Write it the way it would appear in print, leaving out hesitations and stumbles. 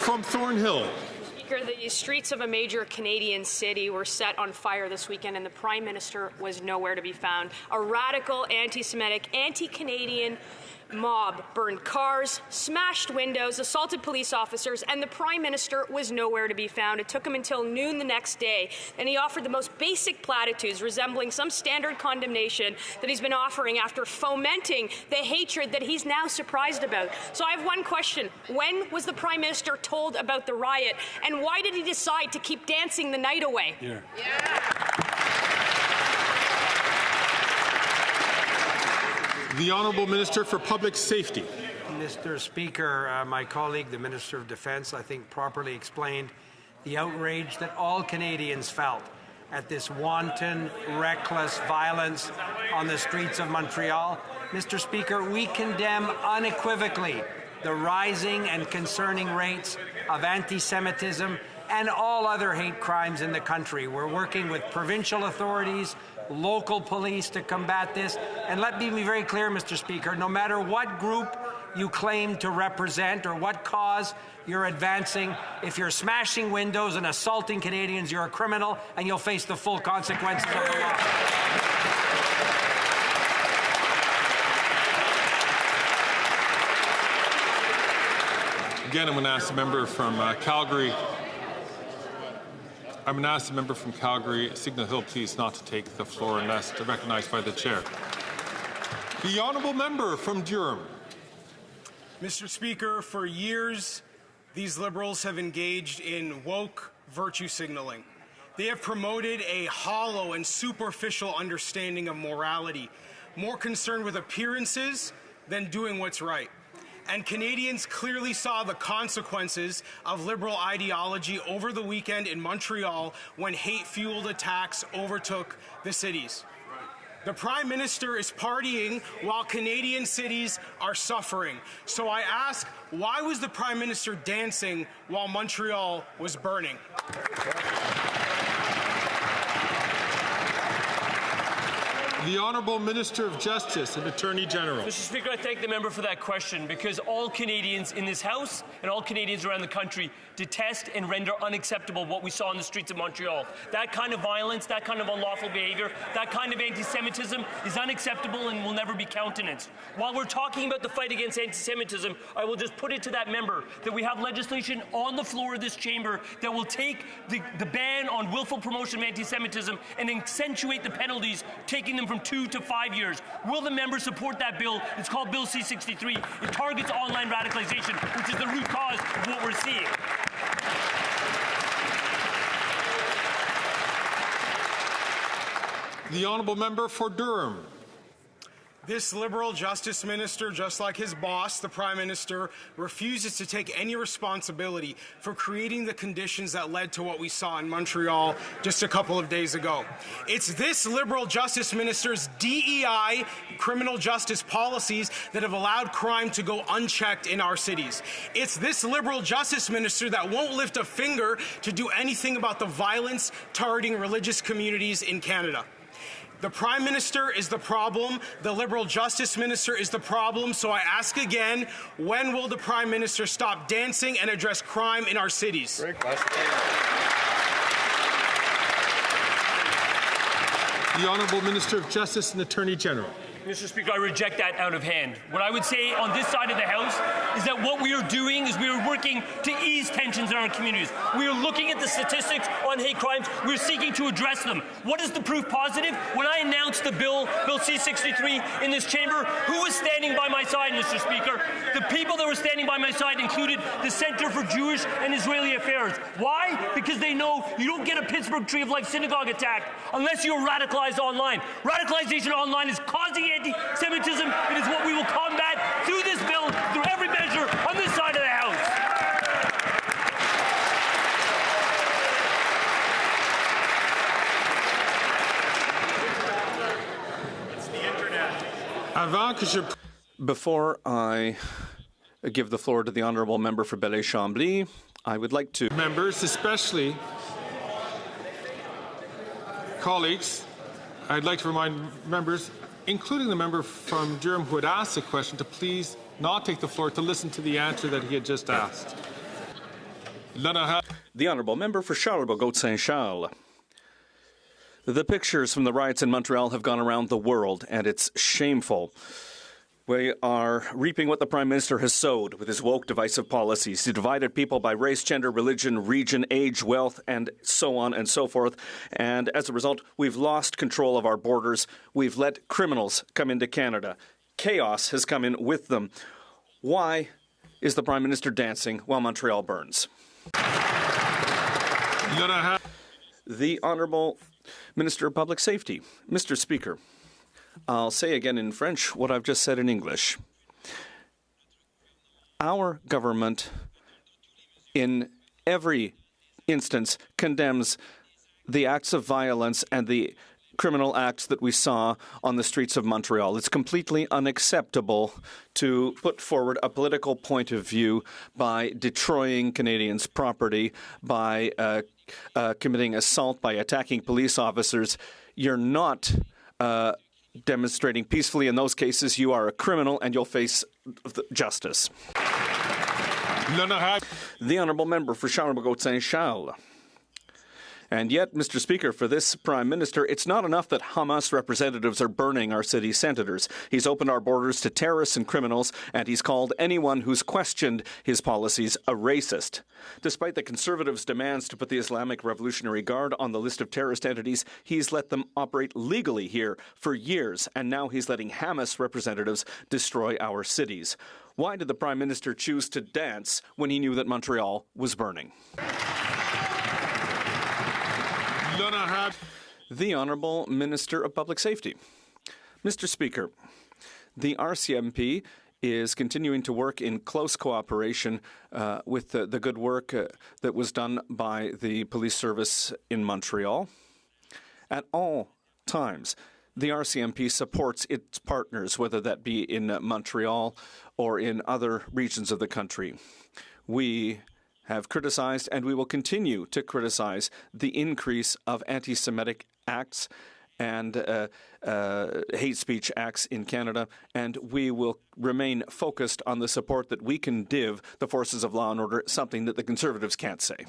From Thornhill. Speaker, the streets of a major Canadian city were set on fire this weekend, and the Prime Minister was nowhere to be found. A radical, anti-Semitic, anti-Canadian mob burned cars, smashed windows, assaulted police officers, and the Prime Minister was nowhere to be found. It took him until noon the next day, and he offered the most basic platitudes, resembling some standard condemnation that he's been offering after fomenting the hatred that he's now surprised about. So I have one question. When was the Prime Minister told about the riot, and why did he decide to keep dancing the night away? Yeah. The Honourable Minister for Public Safety. Mr. Speaker, my colleague, the Minister of Defence, I think properly explained the outrage that all Canadians felt at this wanton, reckless violence on the streets of Montreal. Mr. Speaker, we condemn unequivocally the rising and concerning rates of anti-Semitism and all other hate crimes in the country. We're working with provincial authorities, local police to combat this. And let me be very clear, Mr. Speaker, no matter what group you claim to represent or what cause you're advancing, if you're smashing windows and assaulting Canadians, you're a criminal and you'll face the full consequences of the law. Again, I'm going to ask the member from Calgary. I'm going to ask the member from Calgary, Signal Hill, please not to take the floor unless recognized by the chair. The honourable member from Durham. Mr. Speaker, for years, these Liberals have engaged in woke virtue signaling. They have promoted a hollow and superficial understanding of morality, more concerned with appearances than doing what's right. And Canadians clearly saw the consequences of Liberal ideology over the weekend in Montreal when hate-fueled attacks overtook the cities. The Prime Minister is partying while Canadian cities are suffering. So I ask, why was the Prime Minister dancing while Montreal was burning? The Honourable Minister of Justice and Attorney General. Mr. Speaker, I thank the member for that question because all Canadians in this House and all Canadians around the country detest and render unacceptable what we saw on the streets of Montreal. That kind of violence, that kind of unlawful behaviour, that kind of anti-Semitism is unacceptable and will never be countenanced. While we're talking about the fight against anti-Semitism, I will just put it to that member that we have legislation on the floor of this chamber that will take the ban on willful promotion of anti-Semitism and accentuate the penalties, taking them from 2 to 5 years. Will the member support that bill? It's called Bill C-63. It targets online radicalization, which is the root cause of what we're seeing. The Honourable Member for Durham. This Liberal Justice Minister, just like his boss, the Prime Minister, refuses to take any responsibility for creating the conditions that led to what we saw in Montreal just a couple of days ago. It's this Liberal Justice Minister's DEI criminal justice policies that have allowed crime to go unchecked in our cities. It's this Liberal Justice Minister that won't lift a finger to do anything about the violence targeting religious communities in Canada. The Prime Minister is the problem. The Liberal Justice Minister is the problem. So I ask again, when will the Prime Minister stop dancing and address crime in our cities? The Honourable Minister of Justice and Attorney General. Mr. Speaker, I reject that out of hand. What I would say on this side of the House is that what we are doing is we are working to ease tensions in our communities. We are looking at the statistics on hate crimes. We're seeking to address them. What is the proof positive? When I announced the bill C-63 in this chamber, who was standing by my side, Mr. Speaker? The people that were standing by my side included the Center for Jewish and Israeli Affairs. Why? Because they know you don't get a Pittsburgh Tree of Life synagogue attack unless you're radicalized online. Radicalization online is causing anti-Semitism. It is what we will combat through this bill, through every measure on this side of the House. It's the internet. Before I give the floor to the honourable member for Belleuil-Chambly, I would like to... Members, especially colleagues, I'd like to remind members, including the member from Durham who had asked the question, to please not take the floor to listen to the answer that he had just asked. The Honourable Member for Charlebourg-Saint-Charles. The pictures from the riots in Montreal have gone around the world, and it's shameful. We are reaping what the Prime Minister has sowed with his woke, divisive policies. He divided people by race, gender, religion, region, age, wealth, and so on and so forth. And as a result, we've lost control of our borders. We've let criminals come into Canada. Chaos has come in with them. Why is the Prime Minister dancing while Montreal burns? The Honourable Minister of Public Safety. Mr. Speaker, I'll say again in French what I've just said in English. Our government, in every instance, condemns the acts of violence and the criminal acts that we saw on the streets of Montreal. It's completely unacceptable to put forward a political point of view by destroying Canadians' property, by committing assault, by attacking police officers. You're not demonstrating peacefully in those cases. You are a criminal and you'll face justice. The Honourable Member for Charlebourg-Saint-Charles. And yet, Mr. Speaker, for this Prime Minister, it's not enough that Hamas representatives are burning our city centres. He's opened our borders to terrorists and criminals, and he's called anyone who's questioned his policies a racist. Despite the Conservatives' demands to put the Islamic Revolutionary Guard on the list of terrorist entities, he's let them operate legally here for years, and now he's letting Hamas representatives destroy our cities. Why did the Prime Minister choose to dance when he knew that Montreal was burning? The Honourable Minister of Public Safety. Mr. Speaker, the RCMP is continuing to work in close cooperation with the good work that was done by the police service in Montreal. At all times, the RCMP supports its partners, whether that be in Montreal or in other regions of the country. We have criticized, and we will continue to criticize, the increase of anti-Semitic acts and hate speech acts in Canada, and we will remain focused on the support that we can give the forces of law and order, something that the Conservatives can't say.